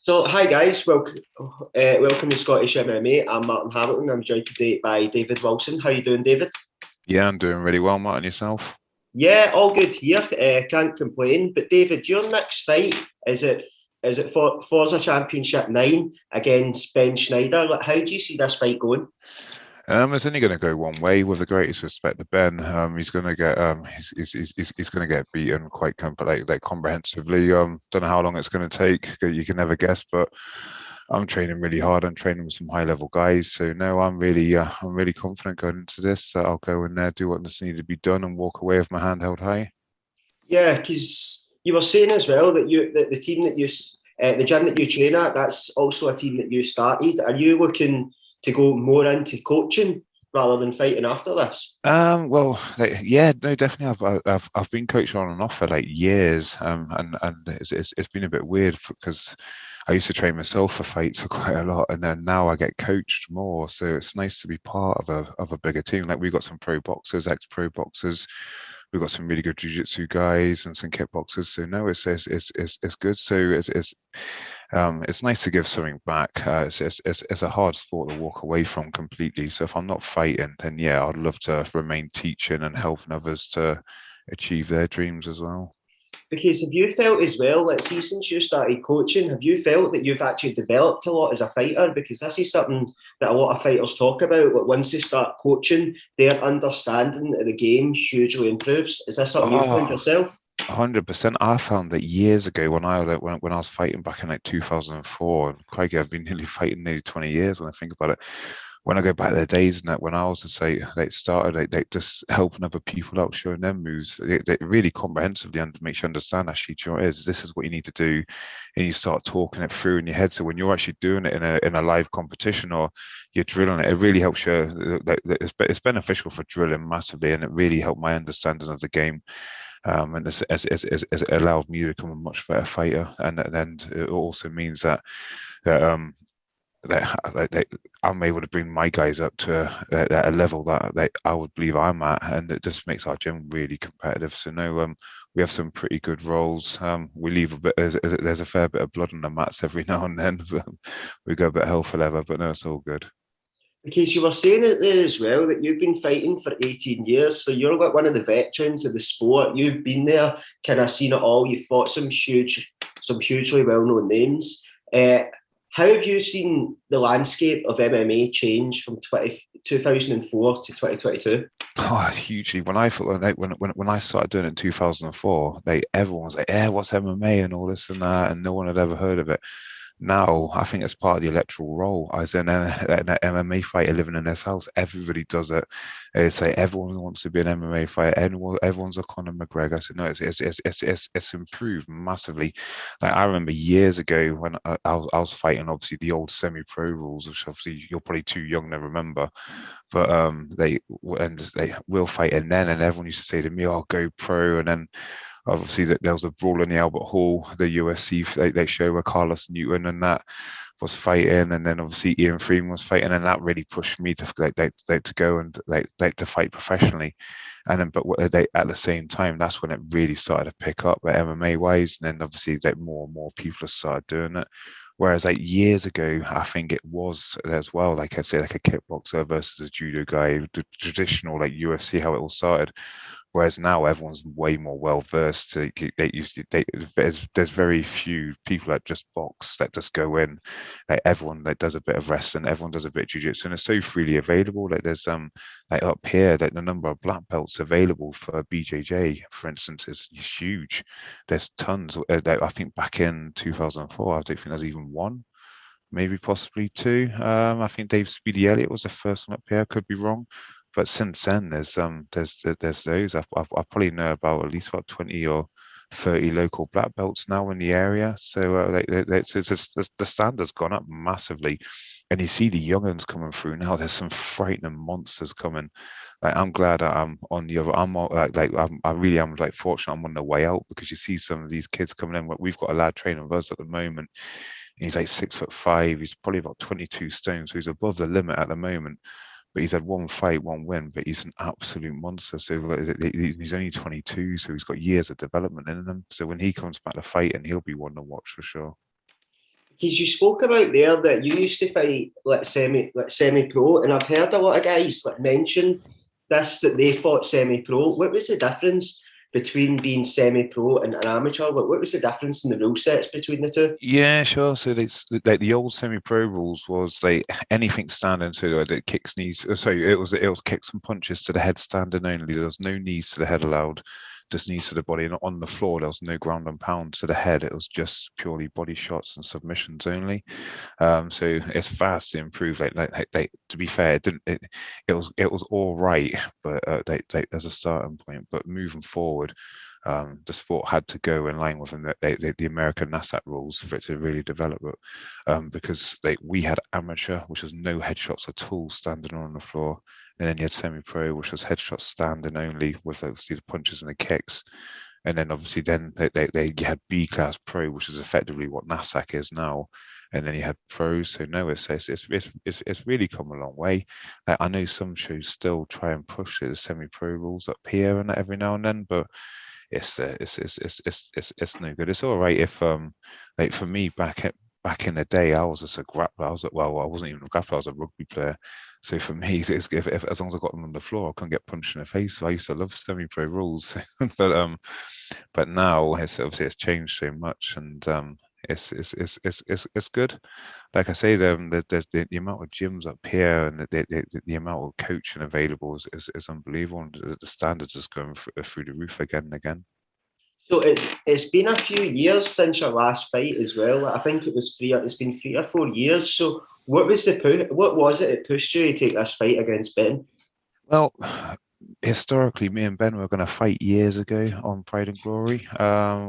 So, hi guys, welcome to Scottish MMA. I'm Martin Hamilton. I'm joined today by David Wilson. How you doing, David? Yeah, I'm doing really well, Martin. Yourself? Yeah, all good here. Can't complain. But David, your next fight is it for Forza Championship 9 against Ben Schneider? Like, how do you see this fight going? It's only going to go one way. With the greatest respect to Ben, he's going to get he's going to get beaten quite comprehensively. Don't know how long it's going to take. You can never guess, but I'm training really hard. I'm training with some high level guys. So no, I'm really confident going into this. I'll go in there, do what needs to be done, and walk away with my hand held high. Yeah, because you were saying as well that the team the gym that you train at, that's also a team that you started. Are you looking to go more into coaching rather than fighting after this? Well, yeah, no, definitely. I've been coached on and off for like years, and it's been a bit weird because I used to train myself for fights for quite a lot, and then now I get coached more. So it's nice to be part of a bigger team. Like we've got some pro boxers, ex-pro boxers, we've got some really good jiu-jitsu guys and some kickboxers. So no, it's good. So it's nice to give something back. It's a hard sport to walk away from completely. So if I'm not fighting, then yeah, I'd love to remain teaching and helping others to achieve their dreams as well. Because have you felt as well, let's see, since you started coaching, have you felt that you've actually developed a lot as a fighter? Because this is something that a lot of fighters talk about. But once they start coaching, their understanding of the game hugely improves. Is this something you've found Oh, yourself? 100%. I found that years ago when I was fighting back in like 2004, and crikey, I've been nearly fighting nearly 20 years when I think about it. When I go back to the days and that when I was to say they started just helping other people out, showing them moves, they really comprehensively and make you understand actually, do you know what it is? This is what you need to do, and you start talking it through in your head. So when you're actually doing it in a live competition or you're drilling it, it really helps you. It's beneficial for drilling massively, and it really helped my understanding of the game. And it's allowed me to become a much better fighter, and it also means that that I'm able to bring my guys up to a level that I would believe I'm at, and it just makes our gym really competitive. So no, we have some pretty good roles. We leave a bit. There's a fair bit of blood on the mats every now and then. But we go a bit hell for leather, but no, it's all good. Because you were saying it there as well that you've been fighting for 18 years. So you're like one of the veterans of the sport. You've been there, kind of seen it all. You've fought some hugely well known names. Uh, how have you seen the landscape of MMA change from 2004 to 2022? Oh, hugely. When I thought when I started doing it in 2004, everyone was like, "Yeah, what's MMA and all this and that," and no one had ever heard of it. Now, I think it's part of the electoral role. As an MMA fighter living in this house, everybody does it. It's like everyone wants to be an MMA fighter. Everyone's a Conor McGregor. So no, it's improved massively. Like I remember years ago when I was fighting, obviously the old semi-pro rules, which obviously you're probably too young to remember. But they will fight, and everyone used to say to me, "Oh, go pro," and then obviously that there was a brawl in the Albert Hall, the UFC they show where Carlos Newton and that was fighting, and then obviously Ian Freeman was fighting, and that really pushed me to to go and to fight professionally. And then, but they at the same time, that's when it really started to pick up MMA wise, and then obviously that more and more people have started doing it. Whereas like years ago, I think it was as well, like I say, like a kickboxer versus a judo guy, the traditional like UFC, how it all started. Whereas now everyone's way more well versed. There's very few people that just box that just go in. Like everyone that does a bit of wrestling, everyone does a bit of jiu-jitsu, and it's so freely available. Like there's like up here that the number of black belts available for BJJ, for instance, is huge. There's tons. I think back in 2004, I don't think there's even one, maybe possibly two. I think Dave Speedy Elliott was the first one up here. Could be wrong, but since then there's those. I probably know about at least about 20 or 30 local black belts now in the area. So the standard's gone up massively, and you see the younguns coming through now. There's some frightening monsters coming. Like I'm glad that I'm on the other. I really am like fortunate. I'm on the way out because you see some of these kids coming in. We've got a lad training with us at the moment. He's like 6'5". He's probably about 22 stone, so he's above the limit at the moment. But he's had one fight, one win, but he's an absolute monster. So he's only 22, so he's got years of development in him. So when he comes back to fighting, he'll be one to watch for sure. because you spoke about there that you used to fight semi-pro, and I've heard a lot of guys like mention this that they fought semi-pro. What was the difference between being semi-pro and an amateur? What was the difference in the rule sets between the two? Yeah, sure. So it's like the old semi-pro rules was like anything standing, so the kicks, knees. So it was kicks and punches to the head standing only. There was no knees to the head allowed, just knees to the body. And on the floor, there was no ground and pound to the head. It was just purely body shots and submissions only. So it's vastly improved. Like to be fair, it was all right, but there's a starting point. But moving forward, the sport had to go in line with the American NASAC rules for it to really develop it, because we had amateur, which was no headshots at all, standing on the floor, and then you had semi-pro, which was headshots standing only, with obviously the punches and the kicks, and then obviously you had B class pro, which is effectively what NASAC is now, and then you had pros. So no, it's really come a long way. I know some shows still try and push the semi-pro rules up here and every now and then, but it's no good. It's all right if like for me back in the day, I was just a grappler. I wasn't even a grappler. I was a rugby player. So for me, if as long as I got them on the floor, I couldn't get punched in the face. So I used to love semi-pro rules, but now it's changed so much, and it's good. Like I say, there's the amount of gyms up here, and the amount of coaching available is unbelievable, and the standards is going through the roof again and again. So it's been a few years since your last fight as well. I think it's been 3 or 4 years. So what was what was it that pushed you to take this fight against Ben? Well, historically, me and Ben were going to fight years ago on Pride and Glory,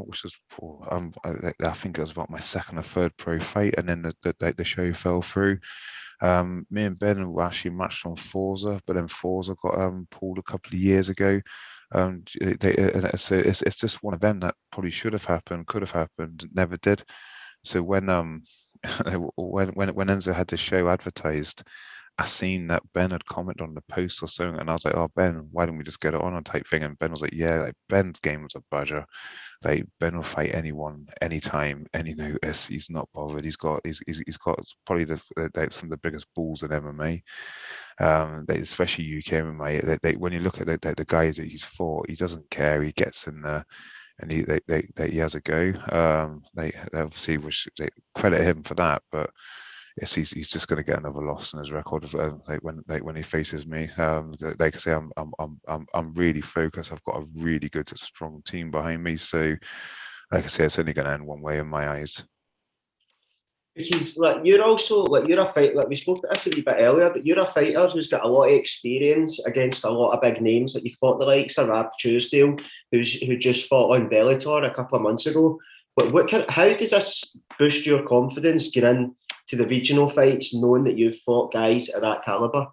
which was I think it was about my second or third pro fight, and then the show fell through. Me and Ben were actually matched on Forza, but then Forza got pulled a couple of years ago. So it's just one of them that probably should have happened, could have happened, never did. So when when Enzo had the show advertised, I seen that Ben had commented on the post or something, and I was like, "Oh, Ben, why don't we just get it on?" Type thing. And Ben was like, "Yeah, like Ben's game was a badger. Like Ben will fight anyone, anytime, any notice. He's not bothered. He's got probably some of the biggest balls in MMA, especially UK MMA. When you look at the guys that he's fought, he doesn't care. He gets in there." And he has a go. They obviously they credit him for that, but yes, he's just going to get another loss in his record when he faces me. Like I say, I'm really focused. I've got a really good, strong team behind me. So, like I say, it's only going to end one way in my eyes. Because you're a fighter. Like we spoke about this a wee bit earlier, but you're a fighter who's got a lot of experience against a lot of big names. Like you fought the likes of Rab Tuesdale, who just fought on Bellator a couple of months ago. But how does this boost your confidence getting into the regional fights, knowing that you've fought guys of that caliber?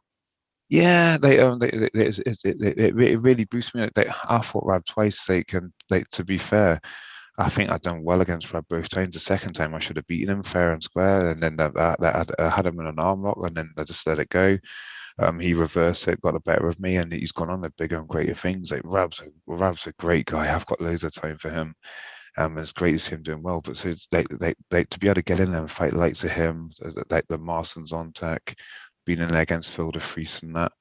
Yeah, it really boosts me. I fought Rab twice. And to be fair, I think I'd done well against Rab both times. The second time I should have beaten him fair and square, and then I had him in an arm lock, and then I just let it go. He reversed it, got the better of me, and he's gone on to bigger and greater things. Like Rab's a great guy. I've got loads of time for him. It's great to see him doing well. But so it's to be able to get in there and fight the likes of him, like the Marston's on tech, being in there against Phil de Vries and that.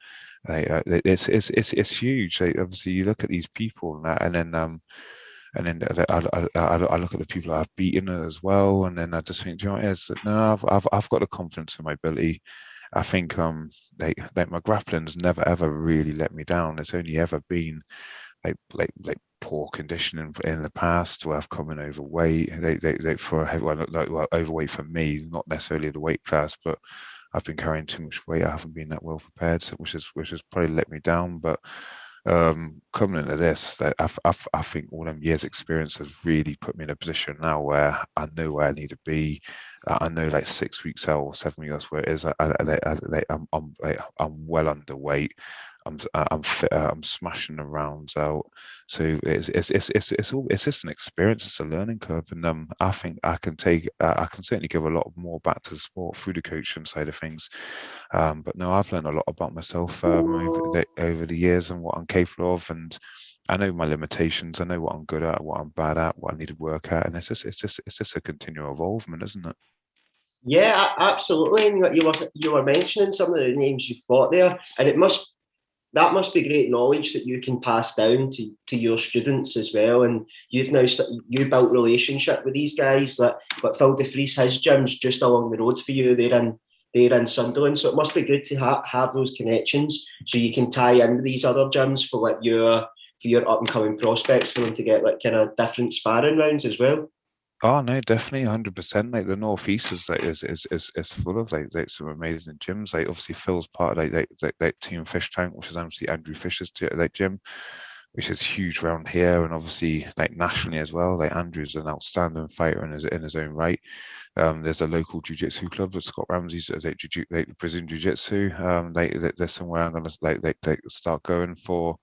It's huge. Like, obviously, you look at these people and then I look at the people I've beaten as well, and then I just think, you know, no, I've got the confidence in my ability. I think like my grappling's never ever really let me down. It's only ever been like poor conditioning in the past where I've come in overweight. Overweight for me, not necessarily the weight class, but I've been carrying too much weight. I haven't been that well prepared, so which has probably let me down. But coming into this, I think all them years' experience has really put me in a position now where I know where I need to be. I know like 6 weeks out or 7 weeks where it is. I'm well underweight. I'm fit. I'm smashing the rounds out. So it's just an experience. It's a learning curve, and I think I can certainly give a lot more back to the sport through the coaching side of things. But no, I've learned a lot about myself over the years and what I'm capable of, and I know my limitations. I know what I'm good at, what I'm bad at, what I need to work at, and it's just a continual evolvement, isn't it? Yeah, absolutely. And you were mentioning some of the names you fought there, and that must be great knowledge that you can pass down to your students as well. And you've now you built relationship with these guys. Like Phil DeFries, his gym's just along the road for you. They're in Sunderland, so it must be good to have those connections, so you can tie in with these other gyms for like your up and coming prospects, for them to get like kind of different sparring rounds as well. Oh no, definitely 100%. Like the Northeast is like is full of like some amazing gyms. Like obviously Phil's part of like Team Fish Tank, which is obviously Andrew Fisher's like gym, which is huge around here, and obviously like nationally as well. Like Andrew's an outstanding fighter in his own right. There's a local jiu-jitsu club that Scott Ramsey's like Brazilian jiu-jitsu. There's somewhere I'm gonna like start going for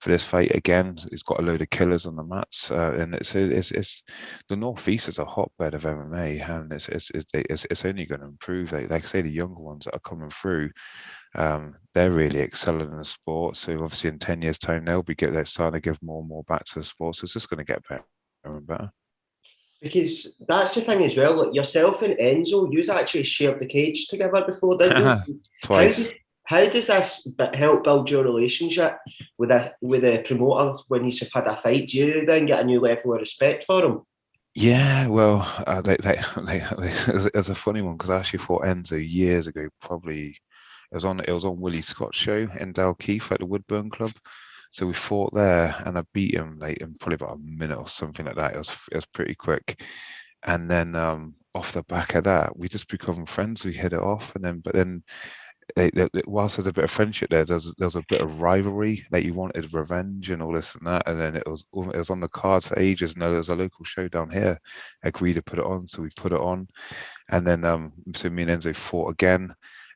this fight again. He's got a load of killers on the mats, and it's the Northeast is a hotbed of MMA, and it's only going to improve. Like I say, the younger ones that are coming through, they're really excelling in the sport. So obviously, in 10 years' time, they're starting to give more and more back to the sport. So it's just going to get better and better. Because that's the thing as well. Like yourself and Enzo, you actually shared the cage together before, didn't you? How Twice. did how does this help build your relationship with a promoter when you've had a fight? Do you then get a new level of respect for him? Yeah, well, it was a funny one because I actually fought Enzo years ago. Probably it was on Willie Scott's show in Dalkeith at the Woodburn Club. So we fought there, and I beat him like in probably about a minute or something like that. It was pretty quick, and then off the back of that, we just become friends. We hit it off, and then but then whilst there's a bit of friendship there's a bit of rivalry. Like you wanted revenge and all this and that, and then it was on the cards for ages. No, there's a local show down here. Agreed to put it on, so we put it on, and then so me and Enzo fought again.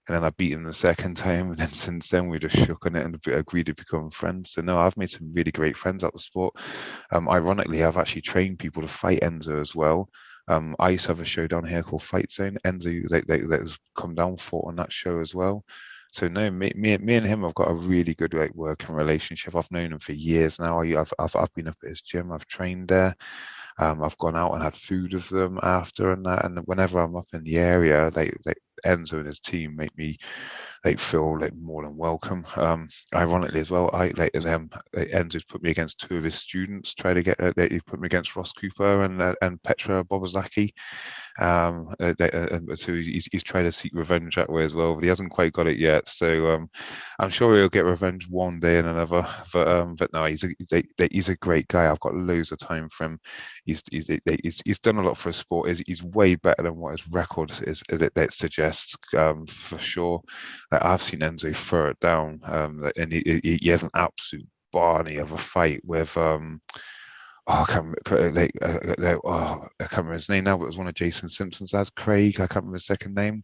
And then I beat him the second time, and then since then we just shook on it and agreed to become friends. So no, I've made some really great friends out the sport. Ironically, I've actually trained people to fight Enzo as well. I used to have a show down here called Fight Zone. Enzo, that has come down fought on that show as well. So no, me and him have got a really good like working relationship. I've known him for years now. I've been up at his gym. I've trained there. I've gone out and had food with them after and that. And whenever I'm up in the area, like Enzo and his team make me like feel like more than welcome. Ironically as well, I like them. Enzo's put me against two of his students. Try to get he put me against Ross Cooper and Petra Bobazaki. So he's trying to seek revenge that way as well, but he hasn't quite got it yet. So I'm sure he'll get revenge one day and another. But no, he's a great guy. I've got loads of time for him. He's done a lot for his sport. He's way better than what his record is that suggests, for sure. Like, I've seen Enzo throw it down, and he has an absolute barney of a fight with I can't remember, I can't remember his name now, but it was one of Jason Simpson's lads, Craig. I can't remember his second name.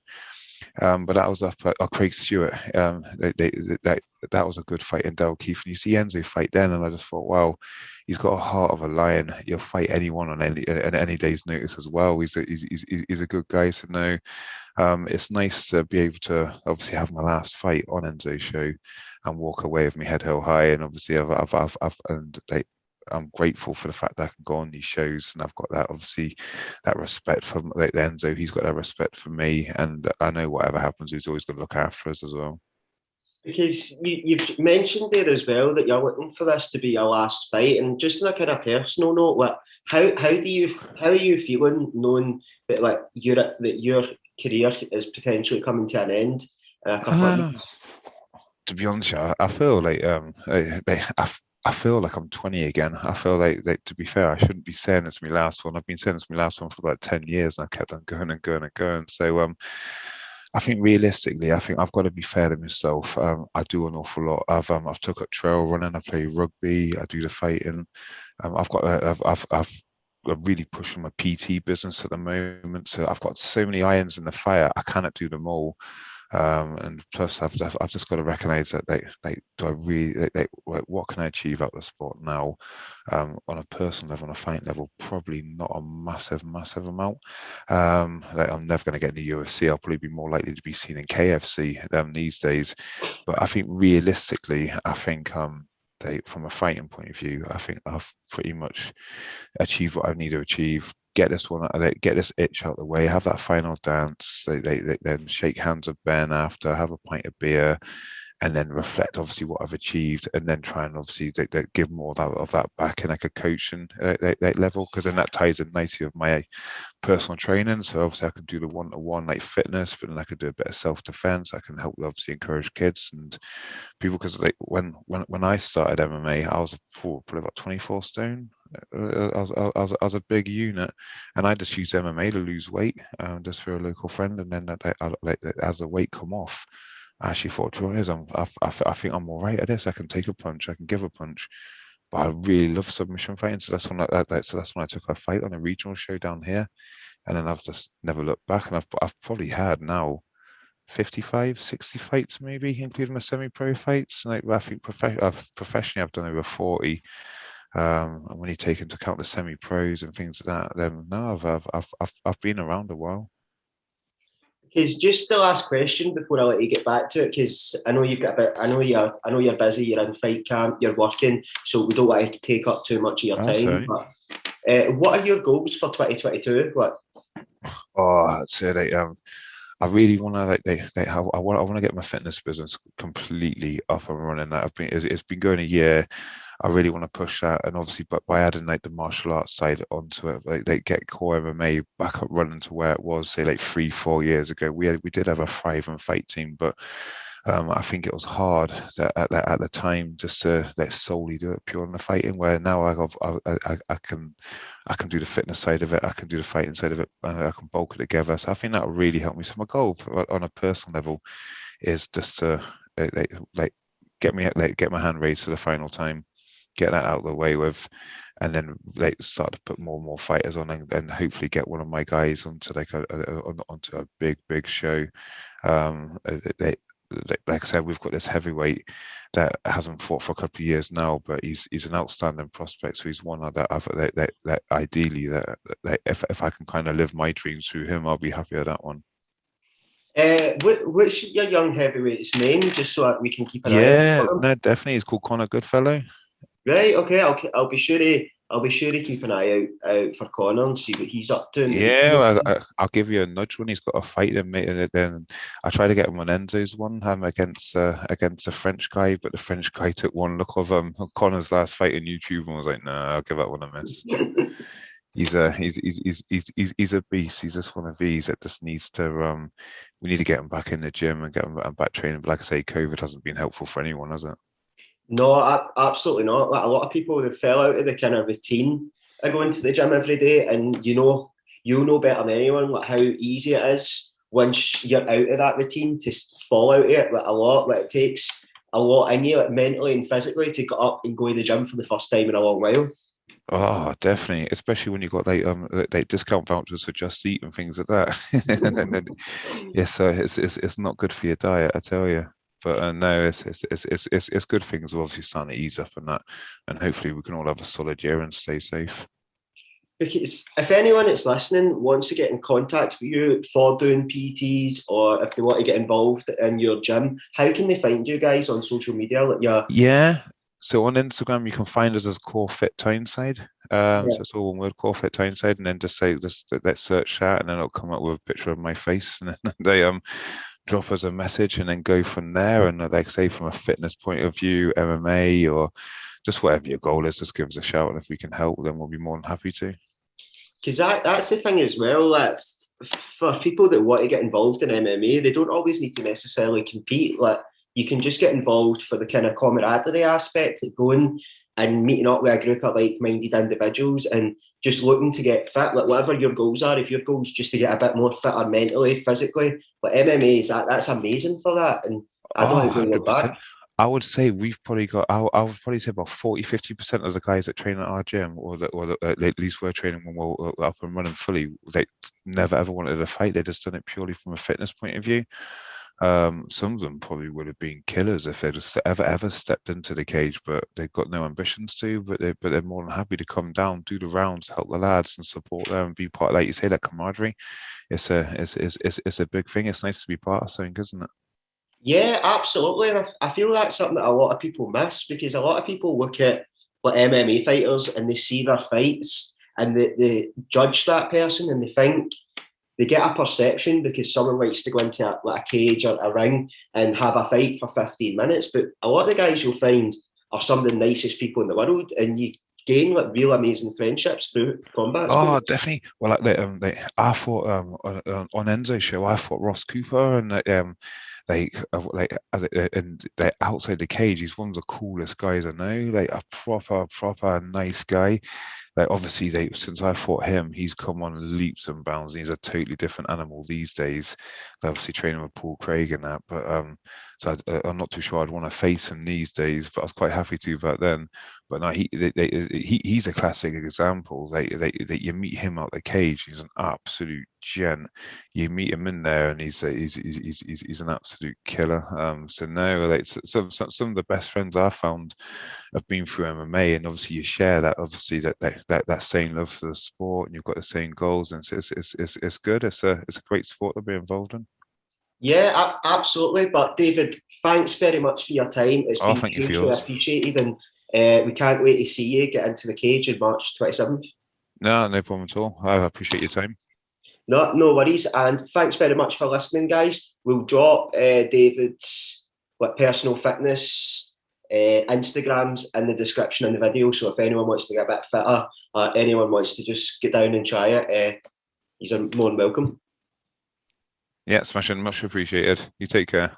But that was up at Craig Stewart. That was a good fight in Dalkeith. And you see Enzo fight then, and I just thought, wow, he's got a heart of a lion. He'll fight anyone on any day's notice as well. He's a good guy to know. It's nice to be able to obviously have my last fight on Enzo's show and walk away with my head held high. And obviously, I'm grateful for the fact that I can go on these shows, and I've got that obviously that respect for like Enzo. He's got that respect for me, and I know whatever happens, he's always going to look after us as well. Because you've mentioned there as well that you're looking for this to be your last fight, and just on a kind of personal note, like how are you feeling knowing that like your career is potentially coming to an end in a couple of Uh, weeks? to be honest, I feel like I feel like I'm 20 again. I feel like to be fair, I shouldn't be saying it's my last one. I've been saying it's my last one for about 10 years, and I kept on going and going and going. So I think realistically, I think I've got to be fair to myself. I do an awful lot. I've took up trail running. I play rugby. I do the fighting. I've got I'm really pushing my PT business at the moment. So I've got so many irons in the fire. I cannot do them all. And plus, I've just got to recognise that do I really like what can I achieve out of the sport now, on a personal level, on a fight level, probably not a massive amount. Like I'm never going to get in the UFC. I'll probably be more likely to be seen in KFC these days. But I think realistically, I think from a fighting point of view, I think I've pretty much achieved what I need to achieve. Get this one, get this itch out of the way, have that final dance. They then shake hands with Ben after, have a pint of beer, and then reflect obviously what I've achieved, and then try and obviously give more of that back in like a coaching level, because then that ties in nicely with my personal training. So obviously I can do the one-to-one like fitness, but then I could do a bit of self-defense. I can help obviously encourage kids and people, because like when I started MMA, I was probably about 24 stone. I was a big unit, and I just used MMA to lose weight, just for a local friend, and then as the weight come off, I actually thought, "Do you know what it is? I think I'm all right at this. I can take a punch. I can give a punch." But I really love submission fighting, so that's when I took a fight on a regional show down here, and then I've just never looked back. And I've probably had now 55, 60 fights, maybe, including my semi-pro fights. Like, I think professionally, I've done over 40. And when you take into account the semi-pros and things like that, then no, I've been around a while. Because just the last question before I let you get back to it, because I know you've got a bit. I know you're busy. You're in fight camp. You're working, so we don't want to take up too much of your time. Sorry. But what are your goals for 2022? What? Oh, I'd say I really want to I want to get my fitness business completely up and running. It's been going a year. I really want to push that, and obviously, but by adding like the martial arts side onto it, like they get core MMA back up running to where it was, say like 3-4 years ago. We did have a thrive and fight team, but I think it was hard at the time just to solely do it pure on the fighting. Where now I can do the fitness side of it, I can do the fighting side of it, and I can bulk it together. So I think that will really help me. So my goal on a personal level is just to get my hand raised for the final time, get that out of the way with, and then start to put more and more fighters on, and hopefully get one of my guys onto onto a big show. Like I said, we've got this heavyweight that hasn't fought for a couple of years now, but he's an outstanding prospect. So he's one that ideally that if I can kind of live my dreams through him, I'll be happy with that one. What's your young heavyweight's name, just so we can keep an eye out Yeah, for him? no, definitely. He's called Connor Goodfellow. Right. Okay. I'll be sure to keep an eye out for Connor and see what he's up to. Yeah, I'll give you a nudge when he's got a fight. And then I try to get him on Enzo's one, against a French guy, but the French guy took one look of Connor's last fight on YouTube and was like, "No, I'll give that one a miss." He's a beast. He's just one of these that just needs to. We need to get him back in the gym and get him back training. But like I say, COVID hasn't been helpful for anyone, has it? No, absolutely not. Like a lot of people that fell out of the kind of routine of going to the gym every day, and you'll know better than anyone like how easy it is once you're out of that routine to fall out of it. Like it takes a lot in you, like mentally and physically, to get up and go to the gym for the first time in a long while. Oh, definitely, especially when you got like discount vouchers for Just Eat and things like that. And then, yeah, so it's not good for your diet, I tell you. But no, it's good things are obviously starting to ease up and that, and hopefully we can all have a solid year and stay safe. Because if anyone that's listening wants to get in contact with you for doing PTs, or if they want to get involved in your gym, how can they find you guys on social media? Like Yeah. So on Instagram, you can find us as Core Fit Tyneside. So it's all one word, Core Fit Tyneside, and then let's search that, and then it'll come up with a picture of my face, and then they drop us a message, and then go from there. And like say, from a fitness point of view, MMA or just whatever your goal is, just give us a shout, and if we can help, then we'll be more than happy to. because that's the thing as well. Like for people that want to get involved in MMA, they don't always need to necessarily compete. Like you can just get involved for the kind of camaraderie aspect, like going and meeting up with a group of like-minded individuals and just looking to get fit. Like whatever your goals are, if your goals just to get a bit more fitter mentally, physically, but MMA is that's amazing for that. And I don't Oh, think we'll look 100%. back. I would say we've probably got, I would probably say about 40-50% of the guys that train at our gym, at least we're training when we're up and running fully, they never ever wanted to fight. They just done it purely from a fitness point of view. Some of them probably would have been killers if they just ever stepped into the cage, but they've got no ambitions to. But they're more than happy to come down, do the rounds, help the lads, and support them, and be part. Like you say, that camaraderie. It's a big thing. It's nice to be part of something, isn't it? Yeah, absolutely. And I feel that's something that a lot of people miss because a lot of people look at like MMA fighters and they see their fights and they judge that person and they think they get a perception because someone likes to go into like a cage or a ring and have a fight for 15 minutes. But a lot of the guys you'll find are some of the nicest people in the world and you gain like real amazing friendships through combat sport. Oh, definitely. Well, I fought on Enzo's show. I fought Ross Cooper, and and like outside the cage, he's one of the coolest guys I know. Like a proper nice guy. Like obviously, since I fought him, he's come on leaps and bounds. And he's a totally different animal these days. Obviously, training with Paul Craig and that, but so I'm not too sure I'd want to face him these days. But I was quite happy to back then. But no, he's a classic example. That you meet him out the cage, he's an absolute gent. You meet him in there, and he's an absolute killer. So no, like some of the best friends I've found have been through MMA, and obviously you share that, obviously that same love for the sport, and you've got the same goals, and it's good. It's a great sport to be involved in. Yeah, absolutely. But David, thanks very much for your time. It's Oh, been thank you for hugely yours. appreciated, and we can't wait to see you get into the cage on March 27th. No, no problem at all. I appreciate your time. No worries. And thanks very much for listening, guys. We'll drop David's like personal fitness Instagrams in the description in the video. So if anyone wants to get a bit fitter, or anyone wants to just get down and try it, he's more than welcome. Yeah, smashing, much appreciated. You take care.